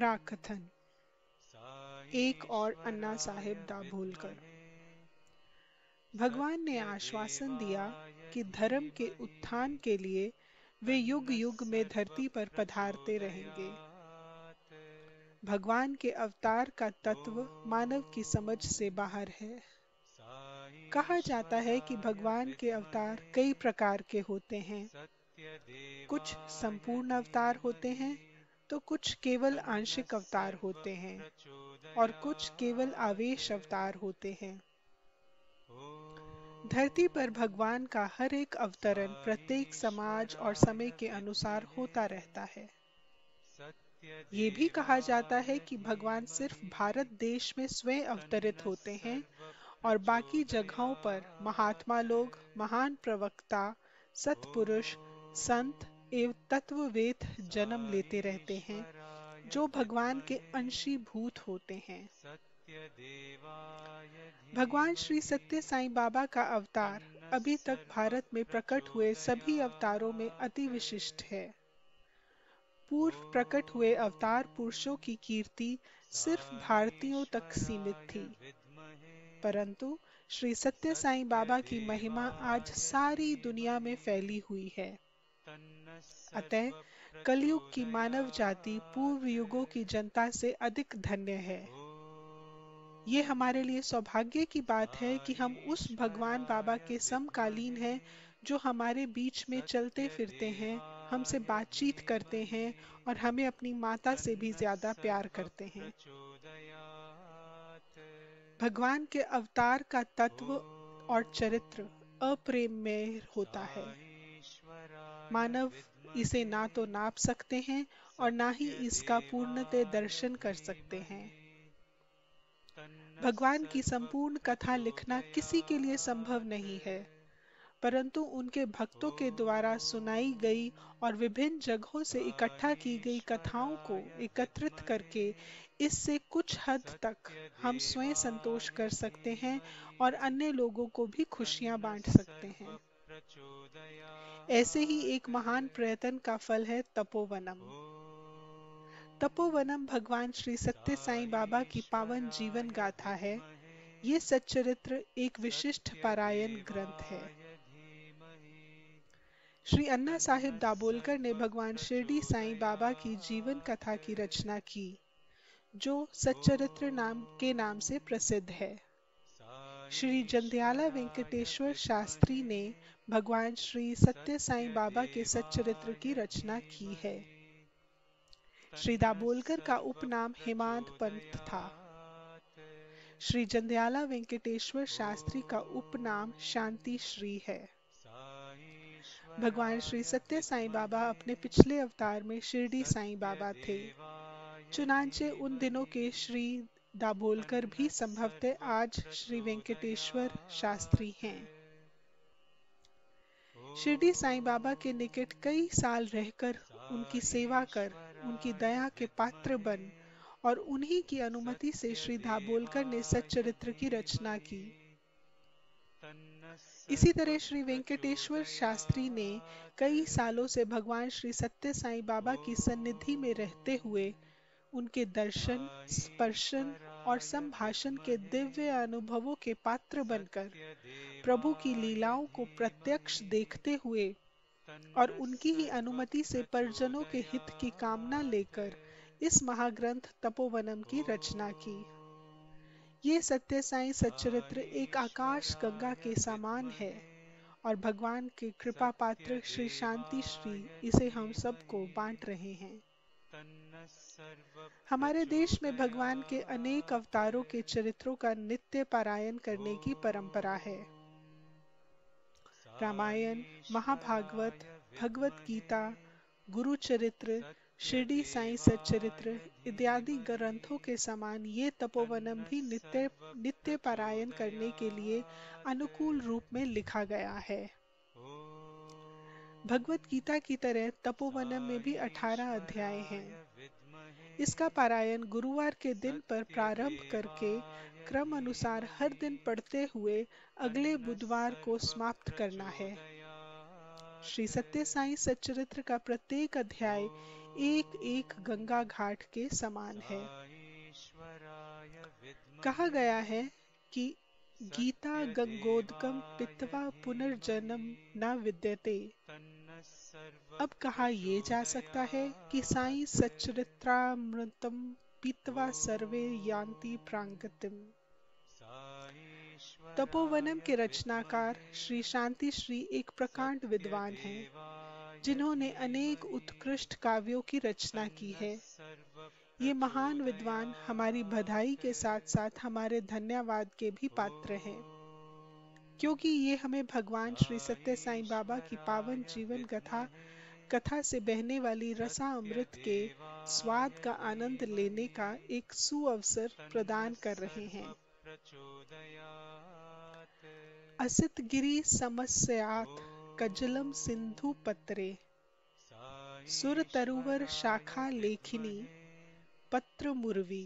दोहरा कथन। एक और अन्ना साहिब दाभोलकर। भगवान ने आश्वासन दिया कि धर्म के उत्थान के लिए वे युग युग में धरती पर पधारते रहेंगे। भगवान के अवतार का तत्व मानव की समझ से बाहर है। कहा जाता है कि भगवान के अवतार कई प्रकार के होते हैं। कुछ संपूर्ण अवतार होते हैं, तो कुछ केवल आंशिक अवतार होते हैं, और कुछ केवल आवेश अवतार होते हैं। धरती पर भगवान का हर एक अवतरण प्रत्येक समाज और समय के अनुसार होता रहता है। ये भी कहा जाता है कि भगवान सिर्फ भारत देश में स्वयं अवतरित होते हैं और बाकी जगहों पर महात्मा लोग, महान प्रवक्ता, सत्पुरुष, संत एवं तत्ववेत्त जन्म लेते रहते हैं, जो भगवान के अंशीभूत होते हैं। भगवान श्री सत्य साईं बाबा का अवतार अभी तक भारत में प्रकट हुए सभी अवतारों में अति विशिष्ट है। पूर्व प्रकट हुए अवतार पुरुषों की कीर्ति सिर्फ भारतीयों तक सीमित थी, परंतु श्री सत्य साईं बाबा की महिमा आज सारी दुनिया में फैली हुई है। अतः कलयुग की मानव जाति पूर्व युगों की जनता से अधिक धन्य है। ये हमारे लिए सौभाग्य की बात है कि हम उस भगवान बाबा के समकालीन हैं, जो हमारे बीच में चलते फिरते हैं, हमसे बातचीत करते हैं और हमें अपनी माता से भी ज्यादा प्यार करते हैं। भगवान के अवतार का तत्व और चरित्र अप्रेममय होता है। मानव इसे ना तो नाप सकते हैं और ना ही इसका पूर्णतः दर्शन कर सकते हैं। भगवान की संपूर्ण कथा लिखना किसी के लिए संभव नहीं है, परंतु उनके भक्तों के द्वारा सुनाई गई और विभिन्न जगहों से इकट्ठा की गई कथाओं को एकत्रित करके इससे कुछ हद तक हम स्वयं संतोष कर सकते हैं और अन्य लोगों को भी खुशियां बांट सकते हैं। ऐसे ही एक महान प्रयत्न का फल है तपोवनम। तपोवनम भगवान श्री सत्य साईं बाबा की पावन जीवन गाथा है। ये सच्चरित्र एक विशिष्ट पारायण ग्रंथ है। श्री अन्ना साहिब दाभोलकर ने भगवान शिरडी साईं बाबा की जीवन कथा की रचना की, जो सच्चरित्र नाम से प्रसिद्ध है। श्री जंध्याला वेंकटेश्वर शास्त्री ने भगवान श्री सत्य साईं बाबा के सच्चरित्र की रचना की है। श्री दाभोलकर का उपनाम हेमांत पंत था। श्री जंध्याला वेंकटेश्वर शास्त्री का उपनाम शांति श्री है। भगवान श्री सत्य साईं बाबा अपने पिछले अवतार में शिरडी साईं बाबा थे। चुनांचे उन दिनों के श्री दाभोलकर भी संभवतः आज श्री वेंकटेश्वर शास्त्री हैं। शिरडी साईं बाबा के निकट कई साल रहकर, उनकी सेवा कर, उनकी दया के पात्र बन और उन्हीं की अनुमति से श्री दाभोलकर ने सच्चरित्र की रचना की। इसी तरह श्री वेंकटेश्वर शास्त्री ने कई सालों से भगवान श्री सत्य साईं बाबा की सन्निधि में रहते हुए उनके दर्शन, स्पर्शन और संभाषण के दिव्य अनुभवों के पात्र बनकर प्रभु की लीलाओं को प्रत्यक्ष देखते हुए और उनकी ही अनुमति से परिजनों के हित की कामना लेकर इस महाग्रंथ तपोवनम की रचना की। ये सत्य साईं सच्चरित्र एक आकाश गंगा के समान है और भगवान के कृपा पात्र श्री शांति श्री इसे हम सबको बांट रहे हैं। हमारे देश में भगवान के अनेक अवतारों के चरित्रों का नित्य पारायण करने की परंपरा है। रामायण, महाभागवत, भगवत गीता, गुरु चरित्र, शिरडी साईं सच्चरित्र इत्यादि ग्रंथों के समान ये तपोवनम भी नित्य नित्य पारायण करने के लिए अनुकूल रूप में लिखा गया है। भगवत गीता की तरह तपोवनम में भी 18 अध्याय हैं। इसका पारायण गुरुवार के दिन पर प्रारंभ करके क्रम अनुसार हर दिन पढ़ते हुए अगले बुधवार को समाप्त करना है। श्री सत्य साई सच्चरित्र का प्रत्येक अध्याय एक एक गंगा घाट के समान है। कहा गया है कि गीता गंगोदकम पीत्वा पुनर्जन्म न विद्यते। अब कहा ये जा सकता है कि साई सच्चरित्रामृतम पीत्वा सर्वे यान्ति प्रांगतिम। तपोवनम के रचनाकार श्री शांति श्री एक प्रकांड विद्वान हैं, जिन्होंने अनेक उत्कृष्ट काव्यों की रचना की है। ये महान विद्वान हमारी बधाई के साथ साथ हमारे धन्यवाद के भी पात्र हैं, क्योंकि ये हमें भगवान श्री सत्य साईं बाबा की पावन जीवन कथा से बहने वाली रसा अमृत के स्वाद का आनंद लेने का एक सुअवसर प्रदान कर रहे हैं। असित गिरि समस्यात कजलम सिंधु पत्रे सुर तरुवर शाखा लेखिनी पत्र मुरवी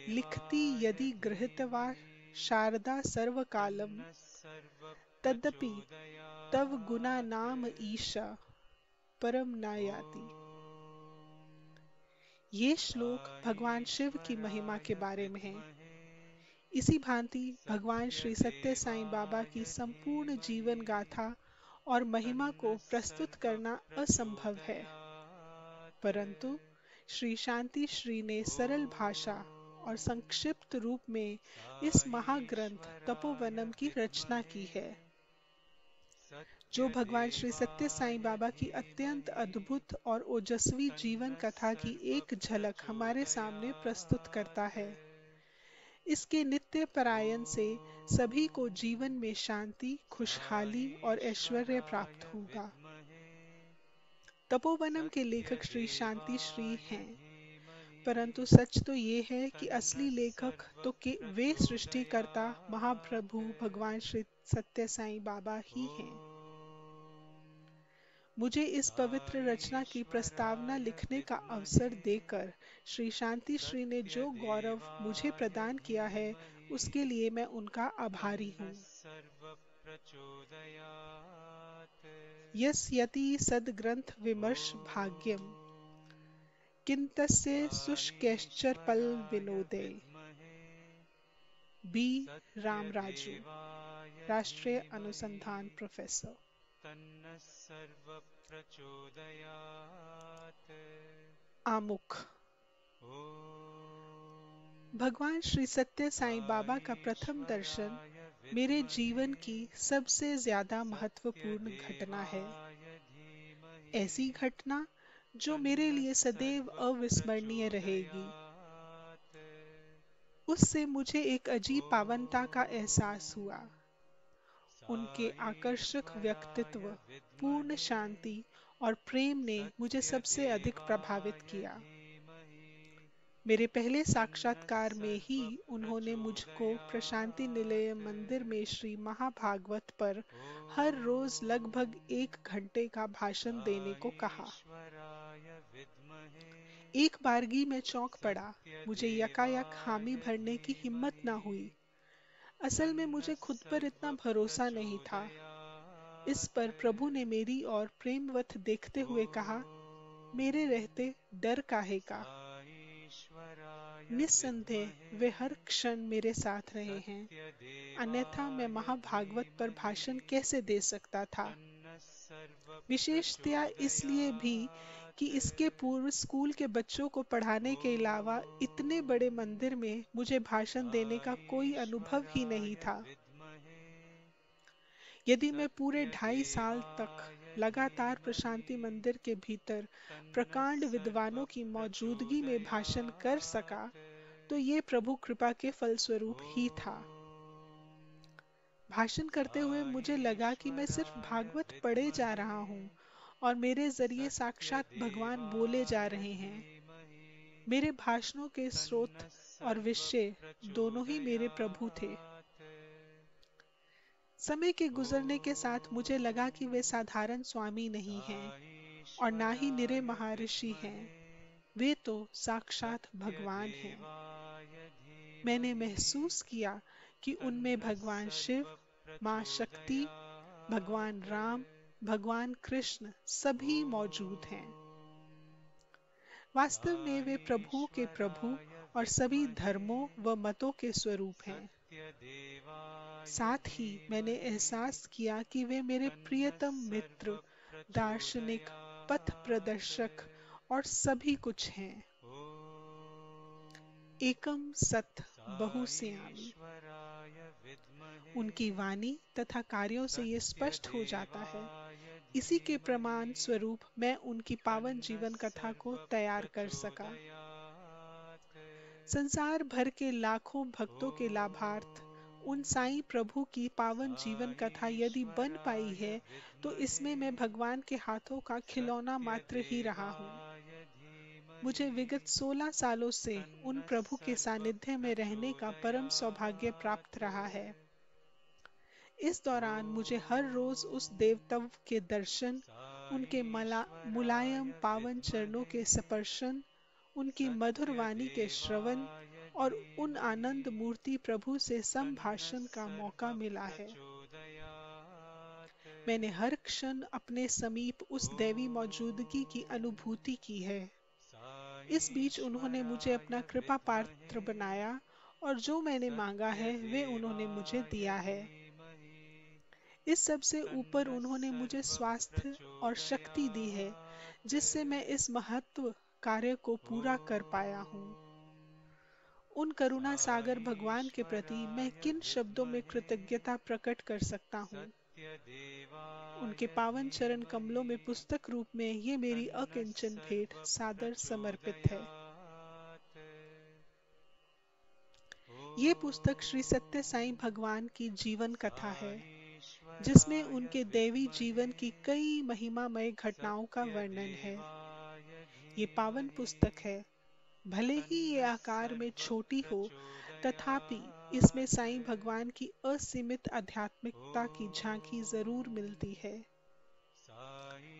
लिखती यदि गृहीत्वा शारदा सर्वकालम तदपि तव गुना नाम ईशा परम न याति। ये श्लोक भगवान शिव की महिमा के बारे में है। इसी भांति भगवान श्री सत्य साईं बाबा की संपूर्ण जीवन गाथा और महिमा को प्रस्तुत करना असंभव है, परंतु श्री शांति श्री ने सरल भाषा और संक्षिप्त रूप में इस महाग्रंथ तपोवनम की रचना की है, जो भगवान श्री सत्य साईं बाबा की अत्यंत अद्भुत और ओजस्वी जीवन कथा की एक झलक हमारे सामने प्रस्तुत करता है। इसके नित्य परायण से सभी को जीवन में शांति, खुशहाली और ऐश्वर्य प्राप्त होगा। तपोवनम के लेखक श्री शांति श्री हैं, परंतु सच तो ये है कि असली लेखक तो वे सृष्टिकर्ता महाप्रभु भगवान श्री सत्य साईं बाबा ही हैं। मुझे इस पवित्र रचना की प्रस्तावना लिखने का अवसर देकर श्री शांति श्री ने जो गौरव मुझे प्रदान किया है, उसके लिए मैं उनका आभारी हूँ। यस्यति सद्ग्रंथ विमर्श भाग्यम किंतस्य शुष्कैश्चरपल विनोदे। बी रामराजू, राष्ट्रीय अनुसंधान प्रोफेसर। आमुख। भगवान श्री सत्य साईं बाबा का प्रथम दर्शन मेरे जीवन की सबसे ज्यादा महत्वपूर्ण घटना है। ऐसी घटना जो मेरे लिए सदैव अविस्मरणीय रहेगी। उससे मुझे एक अजीब पावनता का एहसास हुआ। उनके आकर्षक व्यक्तित्व, पूर्ण शांति और प्रेम ने मुझे सबसे अधिक प्रभावित किया। मेरे पहले साक्षात्कार में ही उन्होंने मुझको प्रशांति निलय मंदिर में श्री महाभागवत पर हर रोज लगभग 1 घंटे का भाषण देने को कहा। एक बारगी मैं चौंक पड़ा। मुझे यकायक हामी भरने की हिम्मत ना हुई। असल में मुझे खुद पर इतना भरोसा नहीं था। इस पर प्रभु ने मेरी ओर प्रेमवत देखते हुए कहा, मेरे रहते डर काहे का? निस्संदेह वे हर क्षण मेरे साथ रहे हैं, अन्यथा मैं महाभागवत पर भाषण कैसे दे सकता था? विशेषतया इसलिए भी कि इसके पूर्व स्कूल के बच्चों को पढ़ाने के अलावा इतने बड़े मंदिर में मुझे भाषण देने का कोई अनुभव ही नहीं था। यदि मैं पूरे 2.5 साल तक लगातार प्रशांति मंदिर के भीतर प्रकांड विद्वानों की मौजूदगी में भाषण कर सका, तो ये प्रभु कृपा के फलस्वरूप ही था। भाषण करते हुए मुझे लगा कि मैं सिर्फ भागवत पढ़े जा रहा हूँ और मेरे जरिए साक्षात भगवान बोले जा रहे हैं। मेरे भाषणों के स्रोत और विषय दोनों ही मेरे प्रभु थे। समय के गुजरने के साथ मुझे लगा कि वे साधारण स्वामी नहीं हैं और ना ही निरे महर्षि हैं। वे तो साक्षात भगवान हैं। मैंने महसूस किया कि उनमें भगवान शिव, माँ शक्ति, भगवान राम, भगवान कृष्ण सभी मौजूद हैं। वास्तव में वे प्रभुओं के प्रभु और सभी धर्मों व मतों के स्वरूप हैं। साथ ही मैंने एहसास किया कि वे मेरे प्रियतम मित्र, दार्शनिक, पथ प्रदर्शक और सभी कुछ हैं। एकम सत बहुसयामि। उनकी वाणी तथा कार्यों से ये स्पष्ट हो जाता है। इसी के प्रमाण स्वरूप मैं उनकी पावन जीवन कथा को तैयार कर सका। संसार भर के लाखों भक्तों के लाभार्थ उन साईं प्रभु की पावन जीवन कथा यदि बन पाई है, तो इसमें मैं भगवान के हाथों का खिलौना मात्र ही रहा हूँ। मुझे विगत 16 सालों से उन प्रभु के सानिध्य में रहने का परम सौभाग्य प्राप्त रहा है। इस दौरान मुझे हर रोज उस देवत्व के दर्शन, उनके मुलायम पावन चरणों के स्पर्शन, उनकी मधुर वाणी के श्रवण और उन आनंद मूर्ति प्रभु से संभाषण का मौका मिला है। मैंने हर क्षण अपने समीप उस दैवी मौजूदगी की अनुभूति की है। इस बीच उन्होंने मुझे अपना कृपा पात्र बनाया और जो मैंने मांगा है वे उन्होंने मुझे दिया है। इस सब से ऊपर उन्होंने मुझे स्वास्थ्य और शक्ति दी है, जिससे मैं इस महत्व कार्य को पूरा कर पाया हूँ। उन करुणा सागर भगवान के प्रति मैं किन शब्दों में कृतज्ञता प्रकट कर सकता हूँ। उनके पावन चरण कमलों में पुस्तक रूप में ये मेरी अकिंचन भेंट सादर समर्पित है। ये पुस्तक श्री सत्य साईं भगवान की जीवन कथा है, जिसमें उनके दैवी जीवन की कई महिमामय घटनाओं का वर्णन है। ये पावन पुस्तक है। भले ही ये आकार में छोटी हो, तथापि इसमें साईं भगवान की असीमित आध्यात्मिकता की झांकी जरूर मिलती है।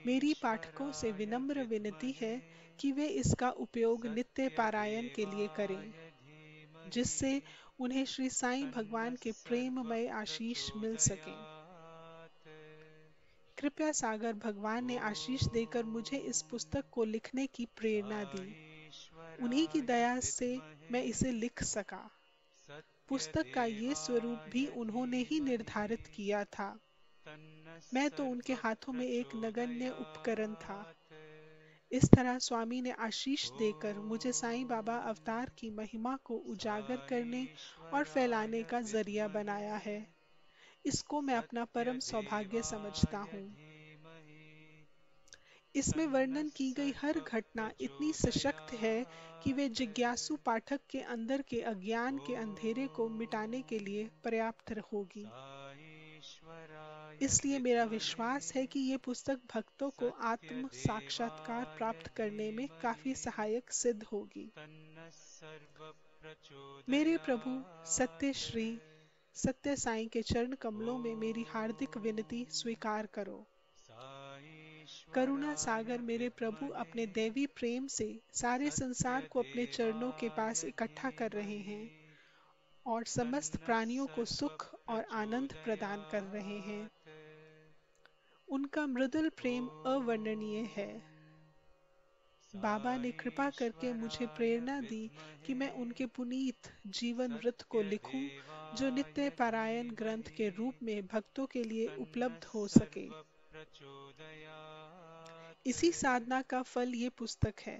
मेरी पाठकों से विनम्र विनती है कि वे इसका उपयोग नित्य पारायण के लिए करें, जिससे उन्हें श्री साईं भगवान के प्रेममय आशीष मिल सकें। कृपया सागर भगवान ने आशीष देकर मुझे इस पुस्तक को लिखने की प्रेरणा दी। उन्हीं की दया से मैं इसे लिख सका। पुस्तक का ये स्वरूप भी उन्होंने ही निर्धारित किया था। मैं तो उनके हाथों में एक नगण्य उपकरण था। इस तरह स्वामी ने आशीष देकर मुझे साईं बाबा अवतार की महिमा को उजागर करने और फैलाने का जरिया बनाया है। इसको मैं अपना परम सौभाग्य समझता हूँ। इसमें वर्णन की गई हर घटना इतनी सशक्त है कि वे जिज्ञासु पाठक के अंदर के अज्ञान के अंधेरे को मिटाने के लिए पर्याप्त होगी। इसलिए मेरा विश्वास है कि ये पुस्तक भक्तों को आत्म साक्षात्कार प्राप्त करने में काफी सहायक सिद्ध होगी। मेरे प्रभु सत्य श्री सत्य साईं के चरण कमलों में मेरी हार्दिक विनती स्वीकार करो। करुणा सागर मेरे प्रभु अपने दैवी प्रेम से सारे संसार को अपने चरणों के पास इकट्ठा कर रहे हैं और समस्त प्राणियों को सुख और आनंद प्रदान कर रहे हैं। उनका मृदुल प्रेम अवर्णनीय है। बाबा ने कृपा करके मुझे प्रेरणा दी कि मैं उनके पुनीत जीवन वृत्त को लिखूं, जो नित्य पारायण ग्रंथ के रूप में भक्तों के लिए उपलब्ध हो सके। इसी साधना का फल ये पुस्तक है।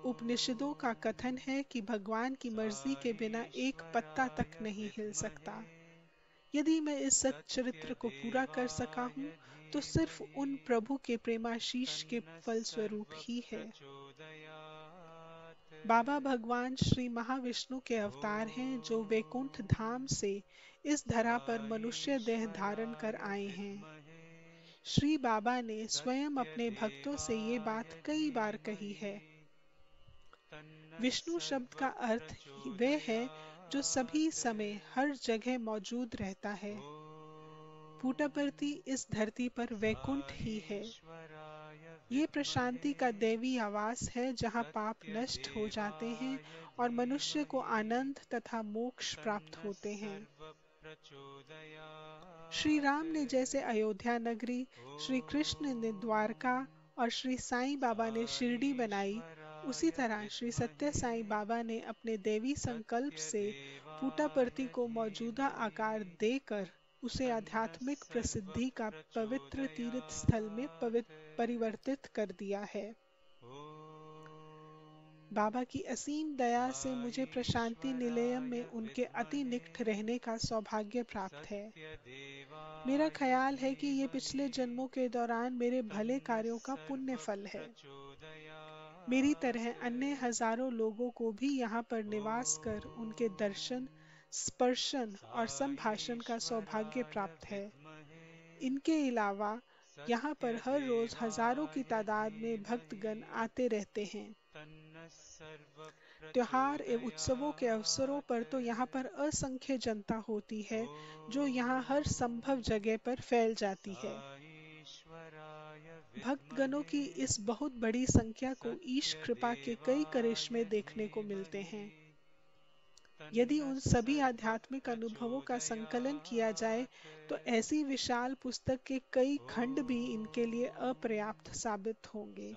उपनिषदों का कथन है कि भगवान की मर्जी के बिना एक पत्ता तक नहीं हिल सकता। यदि मैं इस सच्चरित्र को पूरा कर सका हूँ, तो सिर्फ उन प्रभु के प्रेमाशीष के फलस्वरूप ही है। बाबा भगवान श्री महाविष्णु के अवतार हैं, जो वैकुंठ धाम से इस धरा पर मनुष्य देह धारण कर आए हैं। श्री बाबा ने स्वयं अपने भक्तों से ये बात कई बार कही है। विष्णु शब्द का अर्थ वह है जो सभी समय हर जगह मौजूद रहता है। पुट्टपर्ती इस धरती पर वैकुंठ ही है। ये प्रशांति का दैवी आवास है, जहाँ पाप नष्ट हो जाते हैं और मनुष्य को आनंद तथा मोक्ष प्राप्त होते हैं। श्री राम ने जैसे अयोध्या नगरी, श्री कृष्ण ने द्वारका और श्री साईं बाबा ने शिरडी बनाई, उसी तरह श्री सत्य साईं बाबा ने अपने दैवी संकल्प से पुट्टापर्थी को मौजूदा आकार देकर उसे आध्यात्मिक प्रसिद्धि का पवित्र तीर्थ स्थल में परिवर्तित कर दिया है। बाबा की असीम दया से मुझे प्रशांति निलयम में उनके अति निकट रहने का सौभाग्य प्राप्त है। मेरा ख्याल है कि ये पिछले जन्मों के दौरान मेरे भले कार्यों का पुण्य फल है। मेरी तरह अन्य हजारों लोगों को भी यहाँ पर निवास कर उनके दर्शन, स्पर्शन और संभाषण का सौभाग्य प्राप्त है। इनके अलावा यहाँ पर हर रोज हजारों की तादाद में भक्तगण आते रहते हैं। त्योहार एवं उत्सवों के अवसरों पर तो यहाँ पर असंख्य जनता होती है, जो यहाँ हर संभव जगह पर फैल जाती है। भक्तगणों की इस बहुत बड़ी संख्या को ईश कृपा के कई करिश्मे देखने को मिलते हैं। यदि उन सभी आध्यात्मिक अनुभवों का संकलन किया जाए तो ऐसी विशाल पुस्तक के कई खंड भी इनके लिए अपर्याप्त साबित होंगे।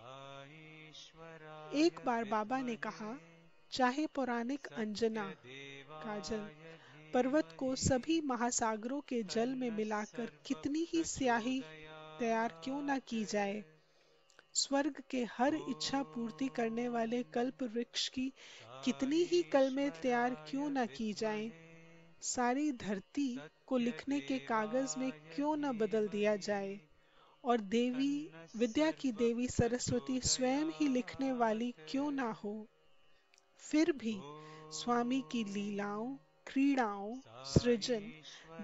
एक बार बाबा ने कहा, चाहे पौराणिक अंजना काजल पर्वत को सभी महासागरों के जल में मिलाकर कितनी ही स्याही तैयार क्यों न की जाए, स्वर्ग के हर इच्छा पूर्ति करने वाले कल्प वृक्ष की कितनी ही कलमें तैयार क्यों न की जाएं, सारी धरती को लिखने के कागज में क्यों न बदल दिया जाए और देवी विद्या की देवी सरस्वती स्वयं ही लिखने वाली क्यों ना हो, फिर भी स्वामी की लीलाओं, क्रीड़ाओं, सृजन,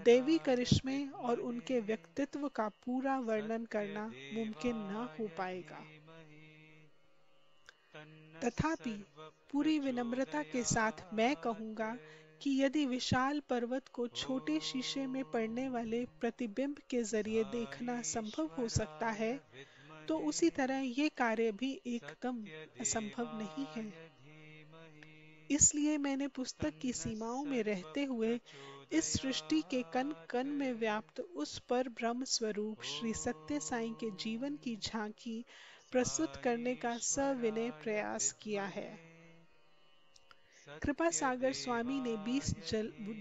दैवी करिश्मे और उनके व्यक्तित्व का पूरा वर्णन करना मुमकिन न हो पाएगा। तथापि पूरी विनम्रता के साथ मैं कहूँगा कि यदि विशाल पर्वत को छोटे शीशे में पड़ने वाले प्रतिबिंब के जरिए देखना संभव हो सकता है, तो उसी तरह ये कार्य भी एकदम असंभव नहीं है। इसलिए मैंने पुस्तक की सीमाओं में रहते हुए इस सृष्टि के कण कण में व्याप्त उस पर ब्रह्म स्वरूप श्री सत्य साईं के जीवन की झांकी प्रस्तुत करने का सविनय प्रयास किया है। कृपा सागर स्वामी ने 20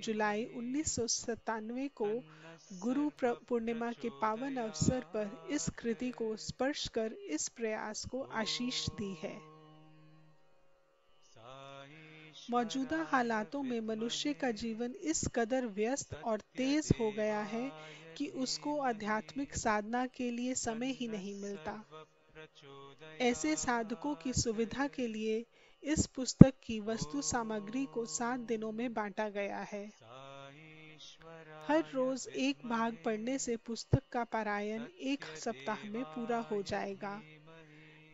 जुलाई 1997 को गुरु पूर्णिमा के पावन अवसर पर इस कृति को स्पर्श कर इस प्रयास को आशीष दी है। मौजूदा हालातों में मनुष्य का जीवन इस कदर व्यस्त और तेज हो गया है कि उसको आध्यात्मिक साधना के लिए समय ही नहीं मिलता। ऐसे साधकों की सुविधा के लिए इस पुस्तक की वस्तु सामग्री को 7 दिनों में बांटा गया है। हर रोज एक भाग पढ़ने से पुस्तक का पारायण 1 सप्ताह में पूरा हो जाएगा।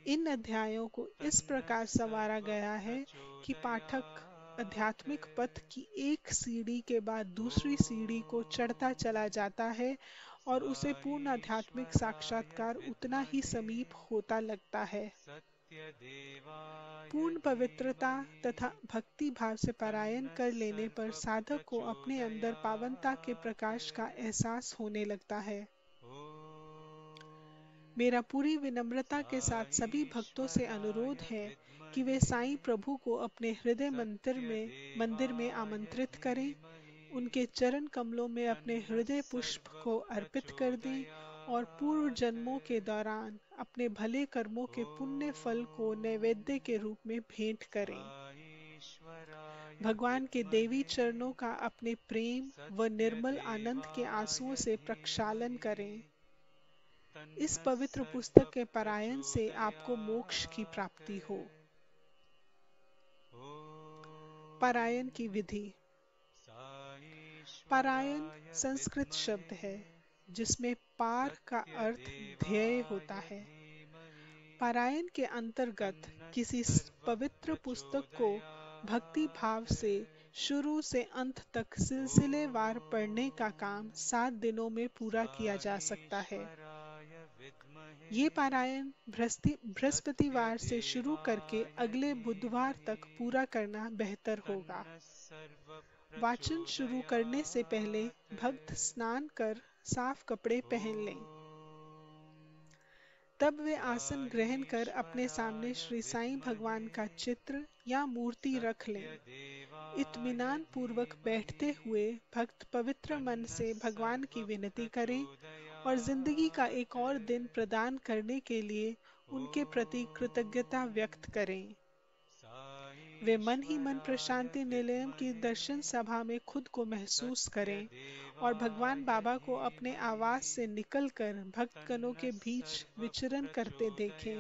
इन अध्यायों को इस प्रकार संवारा गया है कि पाठक आध्यात्मिक पथ की एक सीढ़ी के बाद दूसरी सीढ़ी को चढ़ता चला जाता है और उसे पूर्ण आध्यात्मिक साक्षात्कार उतना ही समीप होता लगता है। पूर्ण पवित्रता तथा भक्ति भाव से पारायण कर लेने पर साधक को अपने अंदर पावनता के प्रकाश का एहसास होने लगता है। मेरा पूरी विनम्रता के साथ सभी भक्तों से अनुरोध है कि वे साईं प्रभु को अपने हृदय मंदिर में आमंत्रित करें, उनके चरण कमलों में अपने हृदय पुष्प को अर्पित कर दें और पूर्व जन्मों के दौरान अपने भले कर्मों के पुण्य फल को नैवेद्य के रूप में भेंट करें। भगवान के देवी चरणों का अपने प्रेम व निर्मल आनंद के आंसुओं से प्रक्षालन करें। इस पवित्र पुस्तक के पारायण से आपको मोक्ष की प्राप्ति हो। पारायण की विधि। पारायण संस्कृत शब्द है जिसमें पार का अर्थ ध्येय होता है। पारायण के अंतर्गत किसी पवित्र पुस्तक को भक्ति भाव से शुरू से अंत तक सिलसिलेवार पढ़ने का काम 7 दिनों में पूरा किया जा सकता है। ये पारायण बृहस्पतिवार से शुरू करके अगले बुधवार तक पूरा करना बेहतर होगा। वाचन शुरू करने से पहले भक्त स्नान कर साफ कपड़े पहन लें। तब वे आसन ग्रहण कर अपने सामने श्री साईं भगवान का चित्र या मूर्ति रख लें। इत्मीनान पूर्वक बैठते हुए भक्त पवित्र मन से भगवान की विनती करें और जिंदगी का एक और दिन प्रदान करने के लिए उनके प्रति कृतज्ञता व्यक्त करें। वे मन ही मन प्रशांति निलयम की दर्शन सभा में खुद को महसूस करें और भगवान बाबा को अपने आवास से निकलकर भक्तगणों के बीच विचरण करते देखें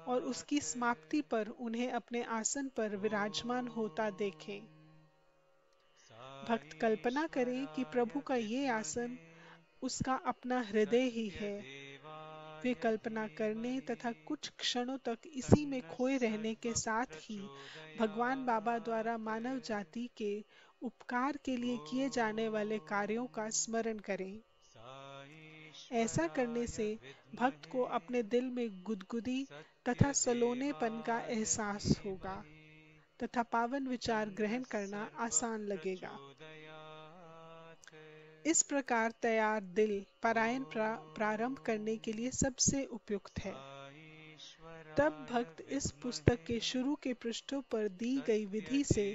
और उसकी समाप्ति पर उन्हें अपने आसन पर विराजमान होता देखें। भक्त कल्पना करें कि प्रभु का ये आसन उसका अपना हृदय ही है। वे कल्पना करने तथा कुछ क्षणों तक इसी में खोए रहने के साथ ही भगवान बाबा द्वारा मानव जाति के उपकार के लिए किए जाने वाले कार्यों का स्मरण करें। ऐसा करने से भक्त को अपने दिल में गुदगुदी तथा सलोनेपन का एहसास होगा तथा पावन विचार ग्रहण करना आसान लगेगा। इस प्रकार तैयार दिल पारायण प्रारंभ करने के लिए सबसे उपयुक्त है। तब भक्त इस पुस्तक के शुरू के पृष्ठों पर दी गई विधि से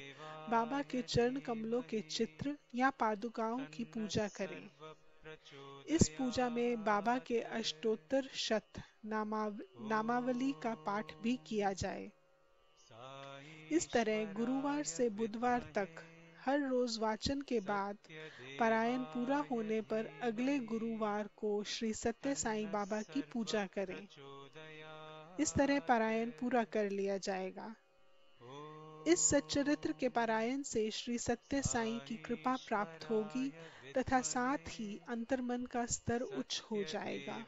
बाबा के चरण कमलों के चित्र या पादुकाओं की पूजा करें। इस पूजा में बाबा के अष्टोत्तर शत नामावली का पाठ भी किया जाए। इस तरह गुरुवार से बुधवार तक हर रोज वाचन के बाद पारायण पूरा होने पर अगले गुरुवार को श्री सत्य साईं बाबा की पूजा करें। इस तरह पारायण पूरा कर लिया जाएगा। इस सच्चरित्र के पारायण से श्री सत्य साईं की कृपा प्राप्त होगी तथा साथ ही अंतर्मन का स्तर उच्च हो जाएगा।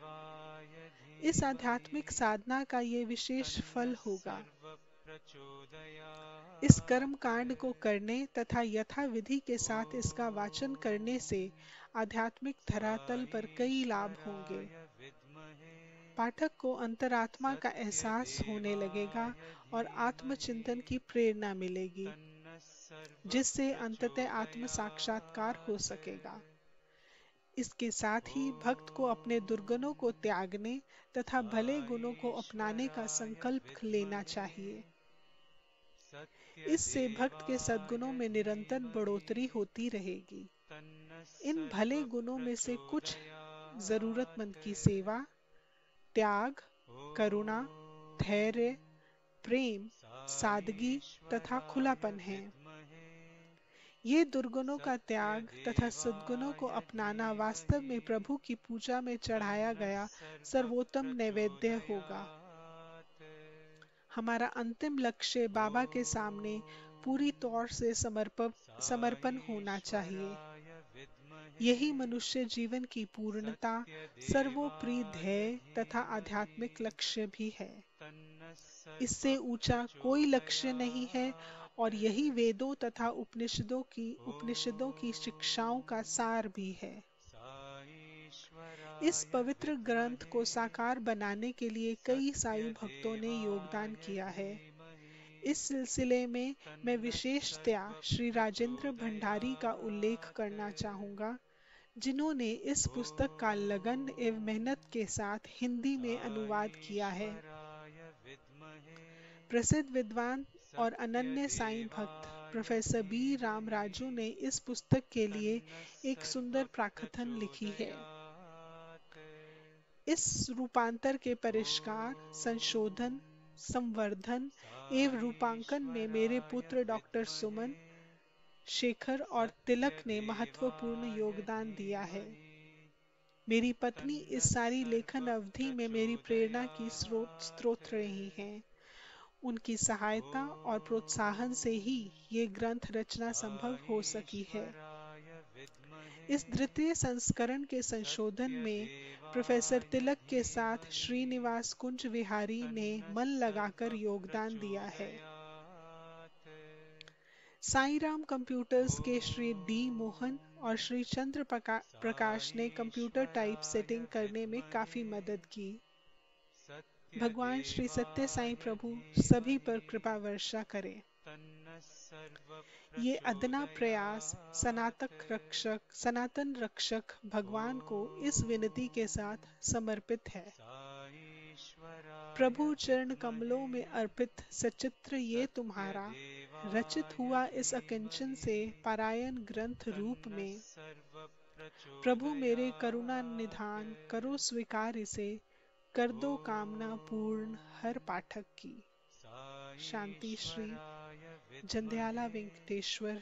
इस आध्यात्मिक साधना का ये विशेष फल होगा। इस कर्म कांड को करने तथा यथा विधि के साथ इसका वाचन करने से आध्यात्मिक धरातल पर कई लाभ होंगे। पाठक को अंतरात्मा का एहसास होने लगेगा और आत्मचिंतन की प्रेरणा मिलेगी, जिससे अंततः आत्म साक्षात्कार हो सकेगा। इसके साथ ही भक्त को अपने दुर्गुणों को त्यागने तथा भले गुणों को अपनाने का संकल्प लेना चाहिए। इससे भक्त के सद्गुणों में निरंतर बढ़ोतरी होती रहेगी। इन भले गुणों में से कुछ जरूरतमंद की सेवा, त्याग, करुणा, धैर्य, प्रेम, सादगी तथा खुलापन है। ये दुर्गुणों का त्याग तथा सद्गुणों को अपनाना वास्तव में प्रभु की पूजा में चढ़ाया गया सर्वोत्तम नैवेद्य होगा। हमारा अंतिम लक्ष्य बाबा के सामने पूरी तौर से समर्पण होना चाहिए। यही मनुष्य जीवन की पूर्णता, सर्वोपरि ध्येय तथा आध्यात्मिक लक्ष्य भी है। इससे ऊंचा कोई लक्ष्य नहीं है और यही वेदों तथा उपनिषदों की शिक्षाओं का सार भी है। इस पवित्र ग्रंथ को साकार बनाने के लिए कई साईं भक्तों ने योगदान किया है। इस सिलसिले में मैं विशेषतया श्री राजेंद्र भंडारी का उल्लेख करना चाहूँगा, जिन्होंने इस पुस्तक का लगन एवं मेहनत के साथ हिंदी में अनुवाद किया है। प्रसिद्ध विद्वान और अनन्य साईं भक्त प्रोफेसर बी रामराजू ने इस पुस्तक के लिए एक सुंदर प्राकथन लिखी है। इस रूपांतर के परिष्कार, संशोधन, संवर्धन एवं रूपांकन में मेरे पुत्र डॉक्टर सुमन, शेखर और तिलक ने महत्वपूर्ण योगदान दिया है। मेरी पत्नी इस सारी लेखन अवधि में मेरी प्रेरणा की स्रोत रही हैं। उनकी सहायता और प्रोत्साहन से ही ये ग्रंथ रचना संभव हो सकी है। इस द्वितीय संस्करण के संशोधन में प्रोफेसर तिलक के साथ श्रीनिवास कुंज विहारी ने मन लगाकर योगदान दिया है। साईं राम कंप्यूटर्स के श्री डी मोहन और श्री चंद्र प्रकाश ने कंप्यूटर टाइप सेटिंग करने में काफी मदद की। भगवान श्री सत्य साईं प्रभु सभी पर कृपा वर्षा करें। ये अदना प्रयास सनातन रक्षक भगवान को इस विनती के साथ समर्पित है। प्रभु चरण कमलों में अर्पित सचित्र ये तुम्हारा रचित हुआ इस अकिंचन से पारायण ग्रंथ रूप में। प्रभु मेरे करुणा निधान करो स्वीकार इसे, कर दो कामना पूर्ण हर पाठक की। शांति श्री जंध्याला वेंकटेश्वर